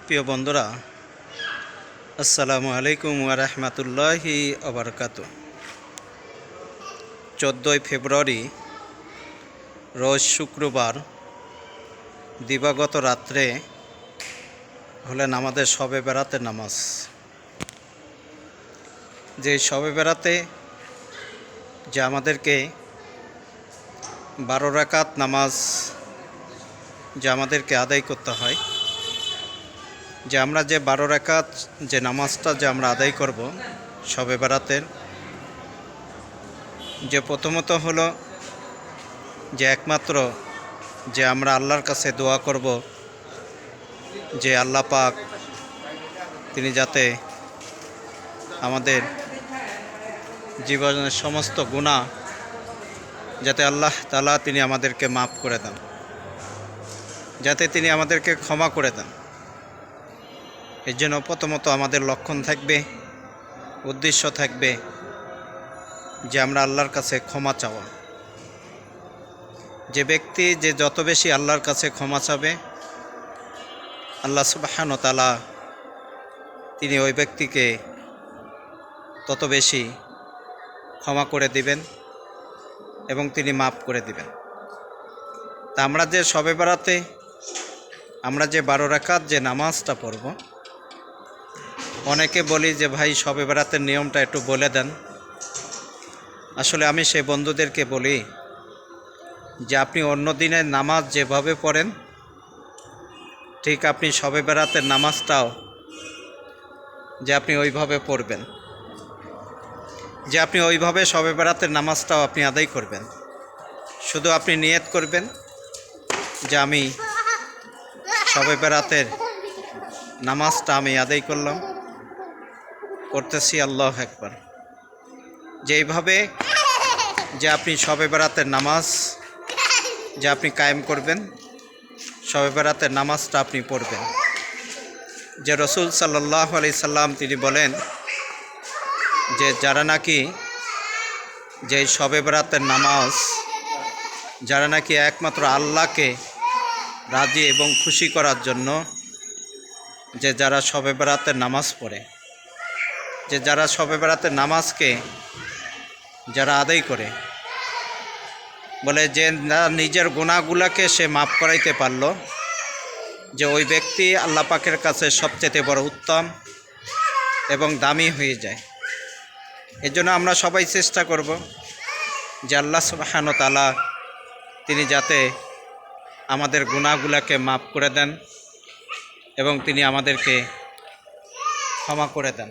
প্রিয় বন্ধুরা, আসসালামু আলাইকুম ওয়া রাহমাতুল্লাহি ওয়া বারাকাতুহু। 14 ফেব্রুয়ারি রোজ শুক্রবার দিবাগত রাত্রে হলেন আমাদের শবে বেরাতের নামাজ। যে শবে বেরাতে যে আমাদেরকে 12 রাকাত নামাজ যে আমাদেরকে আদায় করতে হয়, যে আমরা যে 12 রাকাত যে নামাজটা যে আমরা আদায় করব শবে বেরাতের, যে প্রথমত হলো যে একমাত্র যে আমরা আল্লাহর কাছে দোয়া করব যে আল্লাহ পাক তিনি যাতে আমাদের জীবনের সমস্ত গুনাহ যাতে আল্লাহ তাআলা তিনি আমাদেরকে মাফ করে দেন, যাতে তিনি আমাদেরকে ক্ষমা করে দেন। এর জন্য প্রথমত আমাদের লক্ষণ থাকবে, উদ্দেশ্য থাকবে যে আমরা আল্লাহর কাছে ক্ষমা চাওয়া। যে ব্যক্তি যে যত বেশি আল্লাহর কাছে ক্ষমা চাবে, আল্লাহ সুবহানাহু ওয়া তাআলা তিনি ওই ব্যক্তিকে তত বেশি ক্ষমা করে দিবেন এবং তিনি মাফ করে দিবেন। তা আমরা যে শবে বেরাতে আমরা যে 12 রাকাত যে নামাজটা পড়ব, অনেকে বলি যে ভাই শবে বেরাতের নিয়মটা একটু বলে দেন। আসলে আমি সেই বন্ধুদেরকে বলি যে আপনি অন্য দিনের নামাজ যেভাবে পড়েন ঠিক আপনি শবে বেরাতের নামাজটাও যে আপনি ওইভাবে পড়বেন, যে আপনি ওইভাবে শবে বেরাতের নামাজটাও আপনি আদায় করবেন। শুধু আপনি নিয়ত করবেন যে আমি শবে বেরাতের নামাজটা আমি আদায় করলাম, করতেছি আল্লাহু আকবার। যে এইভাবে যে আপনি শবে বেরাতের নামাজ যে আপনি কায়েম করবেন, শবে বেরাতের নামাজটা আপনি পড়বেন। যে রসুল সাল্লাল্লাহু আলাইহি সাল্লাম তিনি বলেন যে যারা নাকি যে শবে বেরাতের নামাজ যারা নাকি একমাত্র আল্লাহকে রাজি এবং খুশি করার জন্য যে যারা শবে বেরাতের নামাজ পড়ে, যে যারা শবে বেরাতের নামাজকে যারা আদায় করে, বলে যে নিজের গুনাহগুলোকে সে মাফ করাইতে পারল, যে ওই ব্যক্তি আল্লাহ পাকের কাছে সবচেয়ে বড় উত্তম এবং দামি হয়ে যায়। এজন্য আমরা সবাই চেষ্টা করব যে আল্লাহ সুবহানাহু ওয়া তাআলা তিনি যাতে আমাদের গুনাহগুলোকে মাফ করে দেন এবং তিনি আমাদেরকে ক্ষমা করে দেন।